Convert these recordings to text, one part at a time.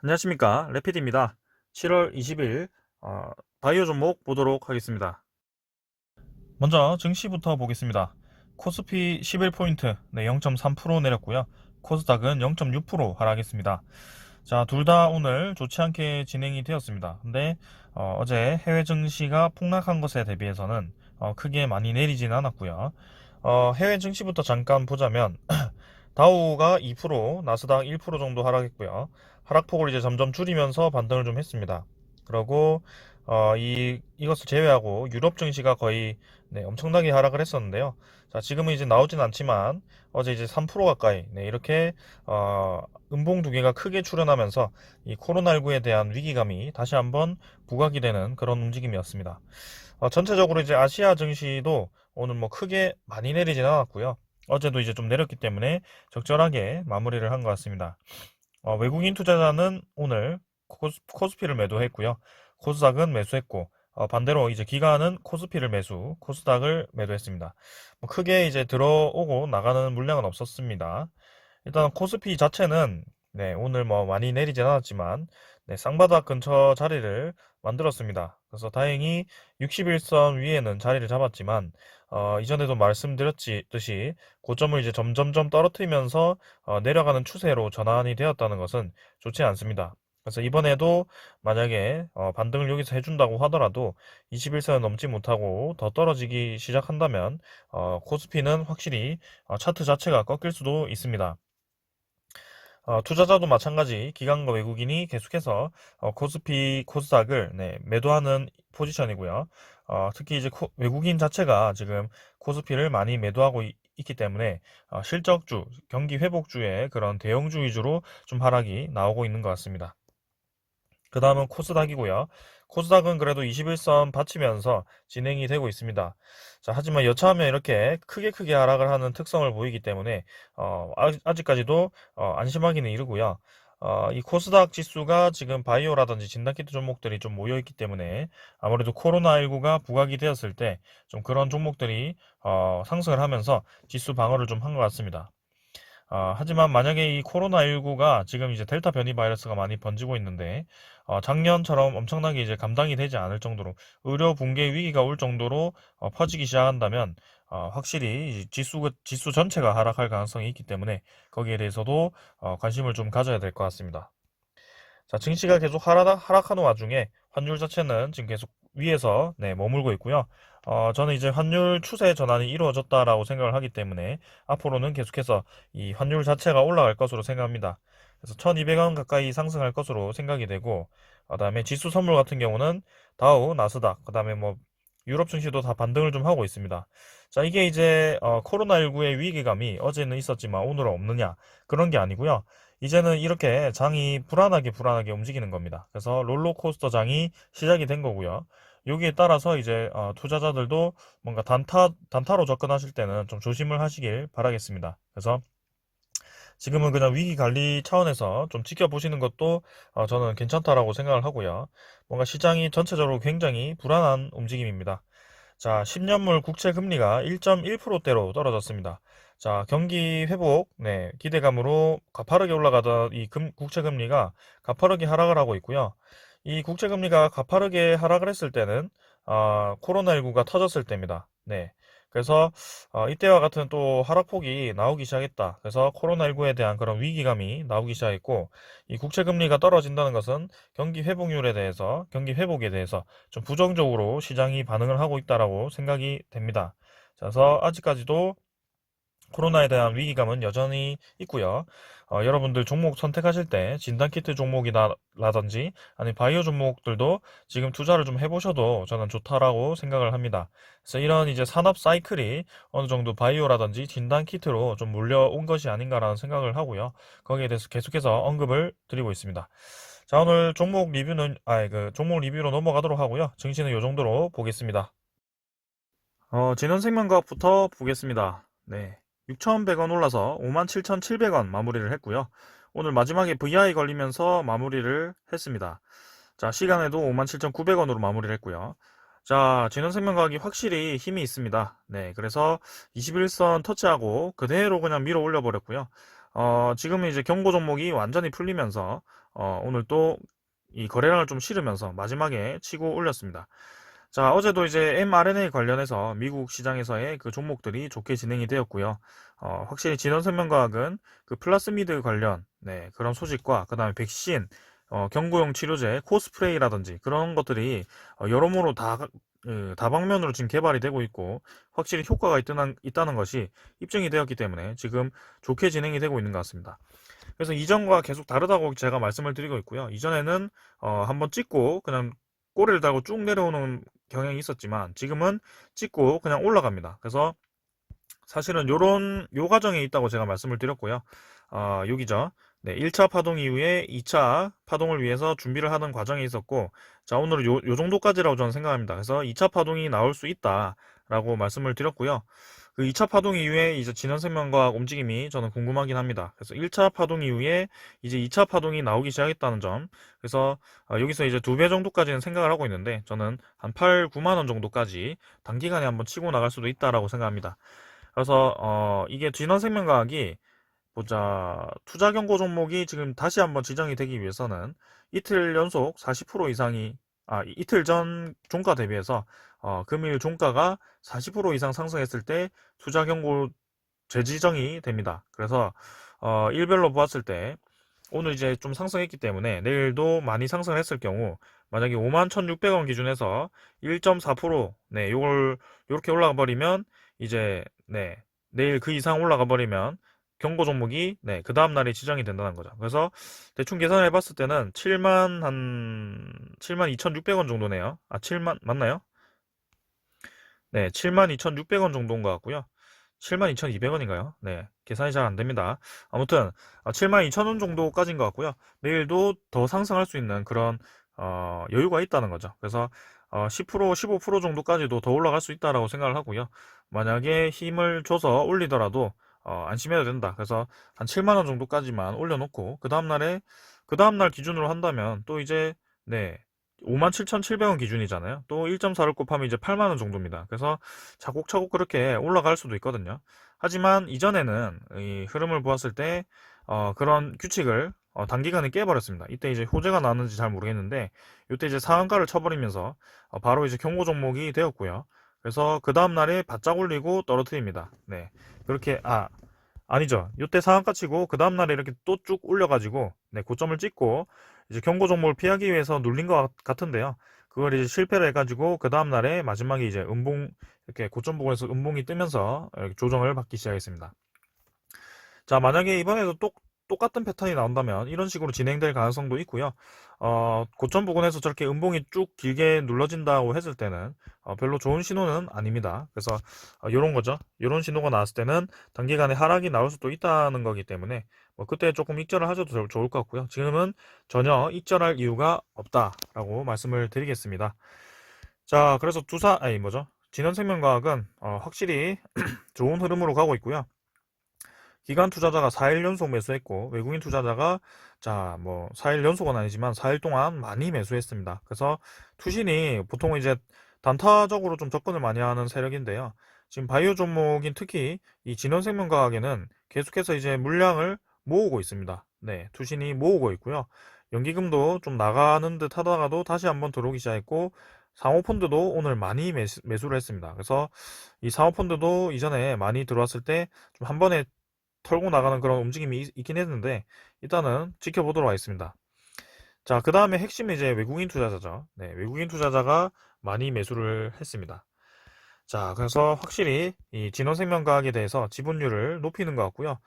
안녕하십니까, 레피드입니다. 7월 20일 바이오 종목 보도록 하겠습니다. 먼저 증시부터 보겠습니다. 코스피 11포인트 0.3% 내렸고요. 코스닥은 0.6% 하락했습니다. 자, 둘 다 오늘 좋지 않게 진행이 되었습니다. 근데 어제 해외 증시가 폭락한 것에 대비해서는 크게 많이 내리지는 않았고요. 해외 증시부터 잠깐 보자면 다우가 2%, 나스닥 1% 정도 하락했고요. 하락폭을 이제 점점 줄이면서 반등을 좀 했습니다. 그리고 이것을 제외하고 유럽 증시가 거의 엄청나게 하락을 했었는데요. 자, 지금은 이제 나오진 않지만 어제 이제 3% 가까이 이렇게 음봉 두 개가 크게 출현하면서 이 코로나19에 대한 위기감이 다시 한번 부각이 되는 그런 움직임이었습니다. 전체적으로 이제 아시아 증시도 오늘 뭐 크게 많이 내리진 않았고요. 어제도 이제 좀 내렸기 때문에 적절하게 마무리를 한 것 같습니다. 외국인 투자자는 오늘 코스피를 매도했고요. 코스닥은 매수했고, 반대로 이제 기관은 코스피를 매수, 코스닥을 매도했습니다. 뭐 크게 이제 들어오고 나가는 물량은 없었습니다. 일단 코스피 자체는 오늘 뭐 많이 내리진 않았지만 쌍바닥 근처 자리를 만들었습니다. 그래서 다행히 61선 위에는 자리를 잡았지만 이전에도 말씀드렸듯이 고점을 이제 점점점 떨어뜨리면서 내려가는 추세로 전환이 되었다는 것은 좋지 않습니다. 그래서 이번에도 만약에 반등을 여기서 해준다고 하더라도 21선을 넘지 못하고 더 떨어지기 시작한다면 코스피는 확실히 차트 자체가 꺾일 수도 있습니다. 투자자도 마찬가지 기관과 외국인이 계속해서 코스피, 코스닥을 매도하는 포지션이고요. 특히 이제 외국인 자체가 지금 코스피를 많이 매도하고 있기 때문에 실적주, 경기 회복주의 그런 대형주 위주로 좀 하락이 나오고 있는 것 같습니다. 그 다음은 코스닥이고요. 코스닥은 그래도 21선 받치면서 진행이 되고 있습니다. 자, 하지만 여차하면 이렇게 크게 하락을 하는 특성을 보이기 때문에 아직까지도 안심하기는 이르고요. 이 코스닥 지수가 지금 바이오라든지 진단키트 종목들이 좀 모여있기 때문에 아무래도 코로나19가 부각이 되었을 때 좀 그런 종목들이 상승을 하면서 지수 방어를 좀 한 것 같습니다. 하지만 만약에 이 코로나19가 지금 이제 델타 변이 바이러스가 많이 번지고 있는데, 작년처럼 엄청나게 이제 감당이 되지 않을 정도로 의료 붕괴 위기가 올 정도로 퍼지기 시작한다면, 확실히 이 지수 전체가 하락할 가능성이 있기 때문에 거기에 대해서도 관심을 좀 가져야 될 것 같습니다. 자, 증시가 계속 하락하는 와중에 환율 자체는 지금 계속 위에서 머물고 있고요. 저는 이제 환율 추세 전환이 이루어졌다라고 생각을 하기 때문에 앞으로는 계속해서 이 환율 자체가 올라갈 것으로 생각합니다. 그래서 1200원 가까이 상승할 것으로 생각이 되고, 그다음에 지수 선물 같은 경우는 다우, 나스닥, 그다음에 뭐 유럽 증시도 다 반등을 좀 하고 있습니다. 자, 이게 이제 코로나19의 위기감이 어제는 있었지만 오늘은 없느냐, 그런 게 아니고요. 이제는 이렇게 장이 불안하게 움직이는 겁니다. 그래서 롤러코스터 장이 시작이 된 거고요. 여기에 따라서 이제 투자자들도 뭔가 단타로 접근하실 때는 좀 조심을 하시길 바라겠습니다. 그래서 지금은 그냥 위기 관리 차원에서 좀 지켜보시는 것도 저는 괜찮다라고 생각을 하고요. 뭔가 시장이 전체적으로 굉장히 불안한 움직임입니다. 자, 10년물 국채 금리가 1.1%대로 떨어졌습니다. 자, 경기 회복, 기대감으로 가파르게 올라가던 이 국채 금리가 가파르게 하락을 하고 있고요. 이 국채 금리가 가파르게 하락을 했을 때는 코로나19가 터졌을 때입니다. 네. 그래서 이때와 같은 또 하락폭이 나오기 시작했다. 그래서 코로나19에 대한 그런 위기감이 나오기 시작했고, 이 국채 금리가 떨어진다는 것은 경기 회복에 대해서 좀 부정적으로 시장이 반응을 하고 있다라고 생각이 됩니다. 그래서 아직까지도 코로나에 대한 위기감은 여전히 있고요. 여러분들 종목 선택하실 때 진단키트 종목이라든지 아니면 바이오 종목들도 지금 투자를 좀 해보셔도 저는 좋다라고 생각을 합니다. 그래서 이런 이제 산업 사이클이 어느 정도 바이오라든지 진단키트로 좀 몰려온 것이 아닌가라는 생각을 하고요. 거기에 대해서 계속해서 언급을 드리고 있습니다. 자, 오늘 종목 리뷰로 넘어가도록 하고요. 증시는 이 정도로 보겠습니다. 진원생명과학부터 보겠습니다. 네. 6,100원 올라서 57,700원 마무리를 했고요. 오늘 마지막에 VI 걸리면서 마무리를 했습니다. 자, 시간에도 57,900원으로 마무리를 했고요. 자, 진원생명과학이 확실히 힘이 있습니다. 네, 그래서 21선 터치하고 그대로 그냥 밀어 올려 버렸고요. 지금 이제 경고 종목이 완전히 풀리면서 오늘 또 이 거래량을 좀 실으면서 마지막에 치고 올렸습니다. 자, 어제도 이제 mRNA 관련해서 미국 시장에서의 그 종목들이 좋게 진행이 되었고요. 확실히 진원생명과학은 그 플라스미드 관련, 네, 그런 소식과 그다음에 백신, 경구용 치료제, 코스프레이라든지 그런 것들이 여러모로 다방면으로 지금 개발이 되고 있고 확실히 효과가 있다는 것이 입증이 되었기 때문에 지금 좋게 진행이 되고 있는 것 같습니다. 그래서 이전과 계속 다르다고 제가 말씀을 드리고 있고요. 이전에는 한번 찍고 그냥 꼬리를 달고 쭉 내려오는 경향이 있었지만 지금은 찍고 그냥 올라갑니다. 그래서 사실은 요 과정에 있다고 제가 말씀을 드렸고요. 여기죠. 네, 1차 파동 이후에 2차 파동을 위해서 준비를 하는 과정이 있었고, 자, 오늘은 요 정도까지라고 저는 생각합니다. 그래서 2차 파동이 나올 수 있다라고 말씀을 드렸고요. 그 2차 파동 이후에 이제 진원생명과학 움직임이 저는 궁금하긴 합니다. 그래서 1차 파동 이후에 이제 2차 파동이 나오기 시작했다는 점. 그래서 여기서 이제 2배 정도까지는 생각을 하고 있는데, 저는 한 8, 9만 원 정도까지 단기간에 한번 치고 나갈 수도 있다라고 생각합니다. 그래서 이게 진원생명과학이 보자, 투자 경고 종목이 지금 다시 한번 지정이 되기 위해서는 이틀 연속 40% 이상이 이틀 전 종가 대비해서 금일 종가가 40% 이상 상승했을 때 투자 경고 재지정이 됩니다. 그래서 일별로 보았을 때 오늘 이제 좀 상승했기 때문에 내일도 많이 상승을 했을 경우 만약에 51,600원 기준에서 1.4% 네, 요걸 요렇게 올라가 버리면 이제 네, 내일 그 이상 올라가 버리면 경고 종목이 네, 그 다음 날에 지정이 된다는 거죠. 그래서 대충 계산을 해봤을 때는 7만 2,600원 정도네요. 7만 맞나요? 네, 72,600원 정도인 것 같고요. 72,200원인가요? 네, 계산이 잘 안 됩니다. 아무튼 72,000원 정도까지인 것 같고요. 내일도 더 상승할 수 있는 그런 여유가 있다는 거죠. 그래서 10%, 15% 정도까지도 더 올라갈 수 있다라고 생각을 하고요. 만약에 힘을 줘서 올리더라도 안심해도 된다. 그래서 한 7만 원 정도까지만 올려놓고 그 다음날 기준으로 한다면 또 이제 네, 57,700원 기준이잖아요. 또 1.4를 곱하면 이제 8만 원 정도입니다. 그래서 차곡차곡 그렇게 올라갈 수도 있거든요. 하지만 이전에는 이 흐름을 보았을 때 그런 규칙을 단기간에 깨버렸습니다. 이때 이제 호재가 나왔는지 잘 모르겠는데 이때 이제 상한가를 쳐버리면서 바로 이제 경고 종목이 되었고요. 그래서 그 다음날에 바짝 올리고 떨어뜨립니다. 네, 그렇게 아니죠. 이때 상한가 치고 그 다음날에 이렇게 또 쭉 올려가지고 네, 고점을 찍고 이제 경고 종목을 피하기 위해서 눌린 것 같은데요. 그걸 이제 실패를 해가지고 그 다음날에 마지막에 이제 이렇게 고점 부근에서 음봉이 뜨면서 이렇게 조정을 받기 시작했습니다. 자, 만약에 이번에도 똑같은 패턴이 나온다면 이런 식으로 진행될 가능성도 있고요. 고점 부근에서 저렇게 음봉이 쭉 길게 눌러진다고 했을 때는 별로 좋은 신호는 아닙니다. 그래서 이런 거죠. 이런 신호가 나왔을 때는 단기간에 하락이 나올 수도 있다는 거기 때문에 뭐 그때 조금 익절을 하셔도 좋을 것 같고요. 지금은 전혀 익절할 이유가 없다라고 말씀을 드리겠습니다. 자, 그래서 진원생명과학은 확실히 좋은 흐름으로 가고 있고요. 기관 투자자가 4일 연속 매수했고 외국인 투자자가 자 뭐 4일 연속은 아니지만 4일 동안 많이 매수했습니다. 그래서 투신이 보통 이제 단타적으로 좀 접근을 많이 하는 세력인데요. 지금 바이오 종목인 특히 이 진원생명과학에는 계속해서 이제 물량을 모으고 있습니다. 네, 투신이 모으고 있고요. 연기금도 좀 나가는 듯 하다가도 다시 한번 들어오기 시작했고 사모펀드도 오늘 많이 매수를 했습니다. 그래서 이 사모펀드도 이전에 많이 들어왔을 때 좀 한 번에 털고 나가는 그런 움직임이 있긴 했는데 일단은 지켜보도록 하겠습니다. 자, 그 다음에 핵심은 이제 외국인 투자자죠. 네, 외국인 투자자가 많이 매수를 했습니다. 자, 그래서 확실히 이 진원생명과학에 대해서 지분율을 높이는 것 같고요.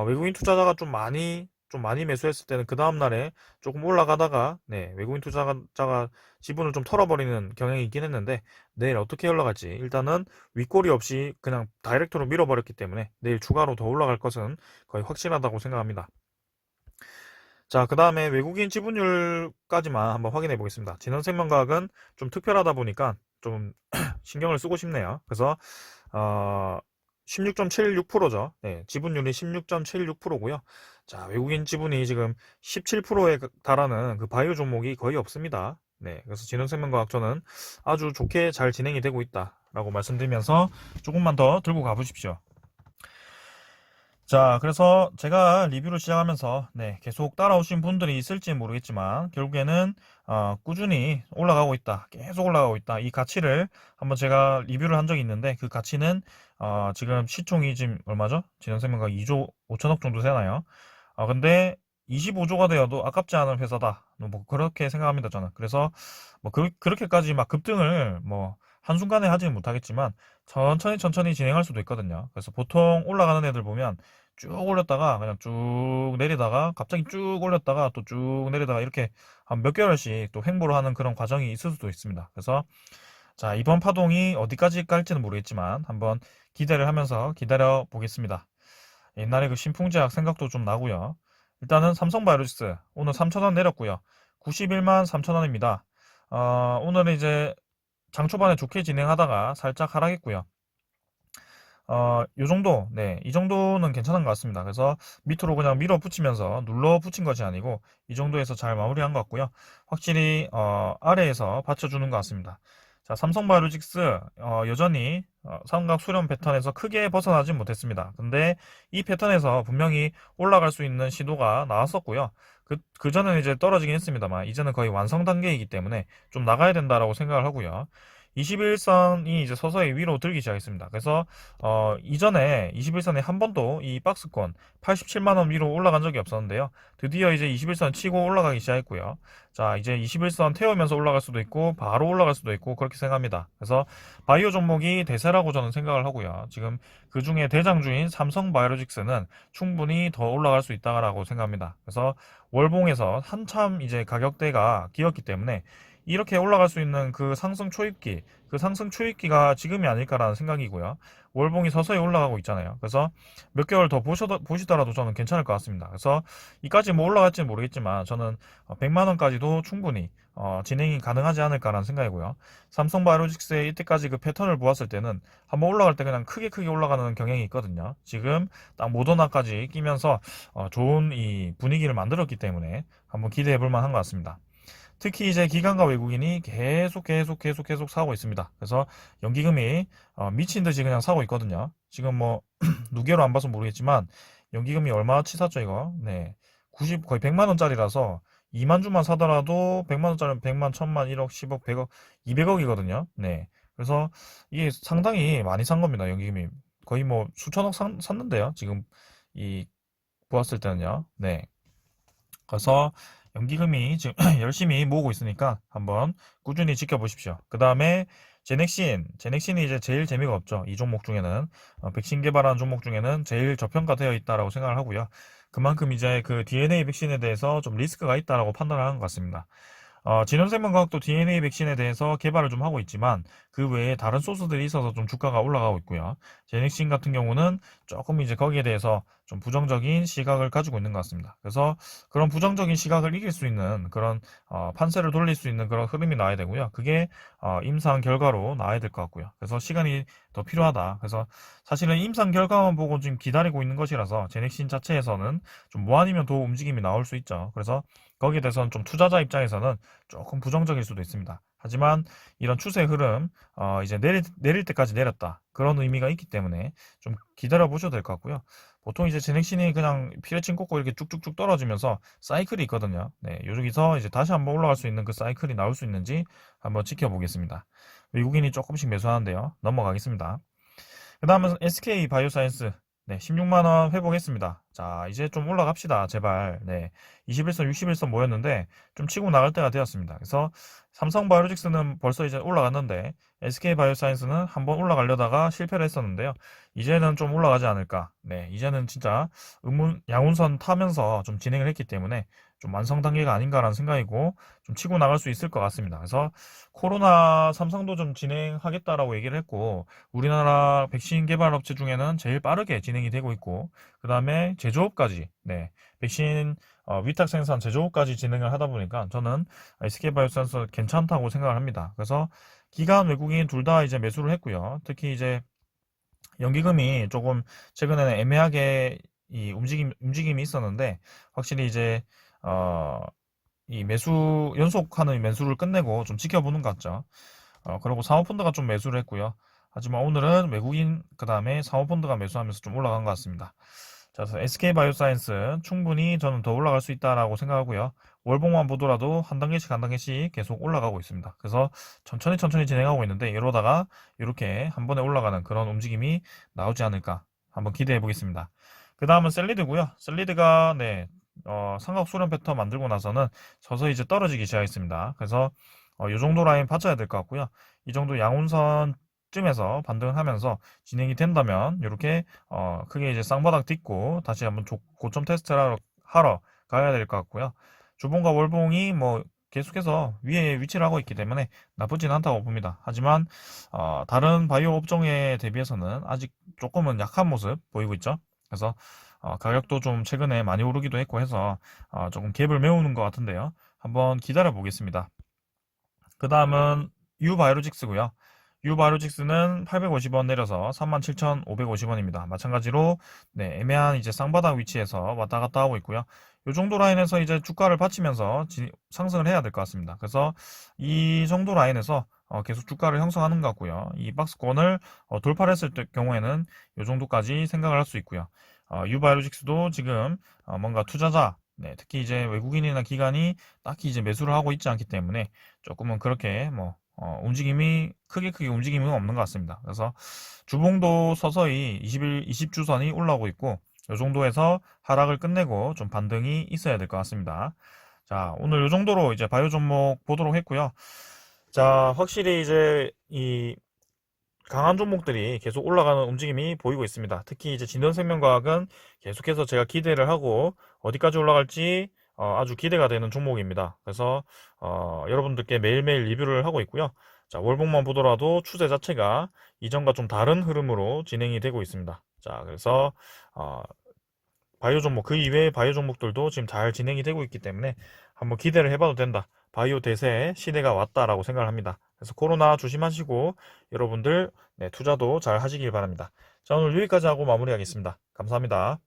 외국인 투자자가 좀 많이 매수했을 때는 그 다음날에 조금 올라가다가 네, 외국인 투자자가 지분을 좀 털어버리는 경향이 있긴 했는데 내일 어떻게 올라갈지 일단은 윗꼬리 없이 그냥 다이렉트로 밀어버렸기 때문에 내일 추가로 더 올라갈 것은 거의 확실하다고 생각합니다. 자, 그 다음에 외국인 지분율까지만 한번 확인해 보겠습니다. 진원생명과학은 좀 특별하다 보니까 좀 신경을 쓰고 싶네요. 그래서 16.76%죠. 네, 지분율이 16.76%고요. 자, 외국인 지분이 지금 17%에 달하는 그 바이오 종목이 거의 없습니다. 네, 그래서 진원생명과학 저는 아주 좋게 잘 진행이 되고 있다라고 말씀드리면서 조금만 더 들고 가보십시오. 자, 그래서 제가 리뷰를 시작하면서 계속 따라오신 분들이 있을지 모르겠지만 결국에는 꾸준히 올라가고 있다. 계속 올라가고 있다. 이 가치를 한번 제가 리뷰를 한 적이 있는데 그 가치는 지금 시총이 지금 얼마죠? 진흥생명과 2조 5천억 정도 되나요? 근데 25조가 되어도 아깝지 않은 회사다. 뭐 그렇게 생각합니다, 저는. 그래서 뭐 그렇게까지 막 급등을 뭐 한순간에 하지는 못하겠지만 천천히 천천히 진행할 수도 있거든요. 그래서 보통 올라가는 애들 보면 쭉 올렸다가 그냥 쭉 내리다가 갑자기 쭉 올렸다가 또 쭉 내리다가 이렇게 한 몇 개월씩 또 횡보를 하는 그런 과정이 있을 수도 있습니다. 그래서 자, 이번 파동이 어디까지 갈지는 모르겠지만 한번 기대를 하면서 기다려 보겠습니다. 옛날에 그 신풍제약 생각도 좀 나고요. 일단은 삼성바이오로직스 오늘 3,000원 내렸고요. 91만 3천원입니다. 오늘은 이제 장 초반에 좋게 진행하다가 살짝 하락했고요. 요 정도, 이 정도는 괜찮은 것 같습니다. 그래서 밑으로 그냥 밀어붙이면서 눌러 붙인 것이 아니고 이 정도에서 잘 마무리한 것 같고요. 확실히 아래에서 받쳐주는 것 같습니다. 자, 삼성바이오로직스 여전히 삼각 수렴 패턴에서 크게 벗어나지 못했습니다. 근데 이 패턴에서 분명히 올라갈 수 있는 시도가 나왔었고요. 그 전에는 이제 떨어지긴 했습니다만 이제는 거의 완성 단계이기 때문에 좀 나가야 된다라고 생각을 하고요. 21선이 이제 서서히 위로 들기 시작했습니다. 그래서 이전에 21선에 한 번도 이 박스권 87만원 위로 올라간 적이 없었는데요. 드디어 이제 21선 치고 올라가기 시작했고요. 자, 이제 21선 태우면서 올라갈 수도 있고 바로 올라갈 수도 있고 그렇게 생각합니다. 그래서 바이오 종목이 대세라고 저는 생각을 하고요. 지금 그 중에 대장주인 삼성바이오로직스는 충분히 더 올라갈 수 있다고 생각합니다. 그래서 월봉에서 한참 이제 가격대가 기었기 때문에 이렇게 올라갈 수 있는 그 상승 초입기가 지금이 아닐까라는 생각이고요. 월봉이 서서히 올라가고 있잖아요. 그래서 몇 개월 더 보시더라도 저는 괜찮을 것 같습니다. 그래서 이까지 뭐 올라갈지는 모르겠지만 저는 100만 원까지도 충분히 진행이 가능하지 않을까라는 생각이고요. 삼성바이오로직스의 이때까지 그 패턴을 보았을 때는 한번 올라갈 때 그냥 크게 올라가는 경향이 있거든요. 지금 딱 모더나까지 끼면서 좋은 이 분위기를 만들었기 때문에 한번 기대해 볼 만한 것 같습니다. 특히 이제 기관과 외국인이 계속 사고 있습니다. 그래서 연기금이 미친 듯이 그냥 사고 있거든요. 지금 뭐 누계로 안 봐서 모르겠지만 연기금이 얼마치 샀죠 이거? 네, 90 거의 100만 원짜리라서 2만 주만 사더라도 100만 원짜리는 100만, 1000만, 1억, 10억, 100억, 200억이거든요. 네, 그래서 이게 상당히 많이 산 겁니다. 연기금이 거의 뭐 수천억 샀는데요. 지금 이 보았을 때는요. 네. 그래서 연기금이 지금 열심히 모으고 있으니까 한번 꾸준히 지켜보십시오. 그 다음에 제넥신이 이제 제일 재미가 없죠. 이 종목 중에는 백신 개발하는 종목 중에는 제일 저평가되어 있다라고 생각을 하고요. 그만큼 이제 그 DNA 백신에 대해서 좀 리스크가 있다라고 판단을 하는 것 같습니다. 진원생명과학도 DNA 백신에 대해서 개발을 좀 하고 있지만 그 외에 다른 소스들이 있어서 좀 주가가 올라가고 있고요. 제넥신 같은 경우는 조금 이제 거기에 대해서 좀 부정적인 시각을 가지고 있는 것 같습니다. 그래서 그런 부정적인 시각을 이길 수 있는 그런 판세를 돌릴 수 있는 그런 흐름이 나와야 되고요. 그게 임상 결과로 나와야 될 것 같고요. 그래서 시간이 더 필요하다. 그래서 사실은 임상 결과만 보고 지금 기다리고 있는 것이라서 제넥신 자체에서는 좀 뭐 아니면 더 움직임이 나올 수 있죠. 그래서 거기에 대해서는 좀 투자자 입장에서는 조금 부정적일 수도 있습니다. 하지만 이런 추세 흐름, 이제 내릴 때까지 내렸다. 그런 의미가 있기 때문에 좀 기다려 보셔도 될 것 같고요. 보통 이제 제넥신이 그냥 피레친 꽂고 이렇게 쭉쭉쭉 떨어지면서 사이클이 있거든요. 네, 여기서 이제 다시 한번 올라갈 수 있는 그 사이클이 나올 수 있는지 한번 지켜보겠습니다. 외국인이 조금씩 매수하는데요. 넘어가겠습니다. 그 다음은 SK 바이오사이언스. 네, 16만원 회복했습니다. 자, 이제 좀 올라갑시다. 제발. 네, 21선, 61선 모였는데 좀 치고 나갈 때가 되었습니다. 그래서 삼성바이오로직스는 벌써 이제 올라갔는데 SK바이오사이언스는 한번 올라가려다가 실패를 했었는데요. 이제는 좀 올라가지 않을까. 네, 이제는 진짜 양운선 타면서 좀 진행을 했기 때문에 좀 완성 단계가 아닌가라는 생각이고 좀 치고 나갈 수 있을 것 같습니다. 그래서 코로나 삼성도 좀 진행하겠다라고 얘기를 했고 우리나라 백신 개발 업체 중에는 제일 빠르게 진행이 되고 있고 그 다음에 제조업까지 백신 위탁 생산 제조업까지 진행을 하다 보니까 저는 SK바이오사이언스 괜찮다고 생각을 합니다. 그래서 기관 외국인 둘 다 이제 매수를 했고요. 특히 이제 연기금이 조금 최근에는 애매하게 이 움직임이 있었는데 확실히 이제 이 연속하는 매수를 끝내고 좀 지켜보는 것 같죠. 그리고 사모펀드가 좀 매수를 했고요. 하지만 오늘은 외국인 그 다음에 사모펀드가 매수하면서 좀 올라간 것 같습니다. 자, 그래서 SK바이오사이언스 충분히 저는 더 올라갈 수 있다라고 생각하고요. 월봉만 보더라도 한 단계씩 한 단계씩 계속 올라가고 있습니다. 그래서 천천히 천천히 진행하고 있는데 이러다가 이렇게 한 번에 올라가는 그런 움직임이 나오지 않을까 한번 기대해 보겠습니다. 그 다음은 셀리드고요. 셀리드가 네, 삼각 수렴 패턴 만들고 나서는 서서히 이제 떨어지기 시작했습니다. 그래서 이 정도 라인 받쳐야 될 것 같고요. 이 정도 양운선 쯤에서 반등을 하면서 진행이 된다면 이렇게 크게 이제 쌍바닥 딛고 다시 한번 고점 테스트를 하러 가야 될 것 같고요. 주봉과 월봉이 뭐 계속해서 위에 위치를 하고 있기 때문에 나쁘진 않다고 봅니다. 하지만 다른 바이오 업종에 대비해서는 아직 조금은 약한 모습 보이고 있죠. 그래서 가격도 좀 최근에 많이 오르기도 했고 해서 조금 갭을 메우는 것 같은데요. 한번 기다려 보겠습니다. 그 다음은 유바이오직스고요. 유바이오직스는 850원 내려서 37,550원입니다. 마찬가지로 네, 애매한 이제 쌍바닥 위치에서 왔다 갔다 하고 있고요. 이 정도 라인에서 이제 주가를 받치면서 상승을 해야 될 것 같습니다. 그래서 이 정도 라인에서 계속 주가를 형성하는 것 같고요. 이 박스권을 돌파를 했을 경우에는 이 정도까지 생각을 할 수 있고요. 유바이오직스도 지금 뭔가 투자자 네, 특히 이제 외국인이나 기관이 딱히 이제 매수를 하고 있지 않기 때문에 조금은 그렇게 뭐 움직임이 크게 움직임은 없는 것 같습니다. 그래서 주봉도 서서히 20주선이 올라오고 있고 이 정도에서 하락을 끝내고 좀 반등이 있어야 될 것 같습니다. 자, 오늘 이 정도로 이제 바이오 종목 보도록 했고요. 자, 확실히 이제 이 강한 종목들이 계속 올라가는 움직임이 보이고 있습니다. 특히 이제 진원생명과학은 계속해서 제가 기대를 하고 어디까지 올라갈지 아주 기대가 되는 종목입니다. 그래서 여러분들께 매일매일 리뷰를 하고 있고요. 자, 월봉만 보더라도 추세 자체가 이전과 좀 다른 흐름으로 진행이 되고 있습니다. 자, 그래서 바이오 종목 그 이외의 바이오 종목들도 지금 잘 진행이 되고 있기 때문에 한번 기대를 해봐도 된다. 바이오 대세 시대가 왔다라고 생각을 합니다. 그래서 코로나 조심하시고 여러분들 네, 투자도 잘 하시길 바랍니다. 자, 오늘 여기까지 하고 마무리하겠습니다. 감사합니다.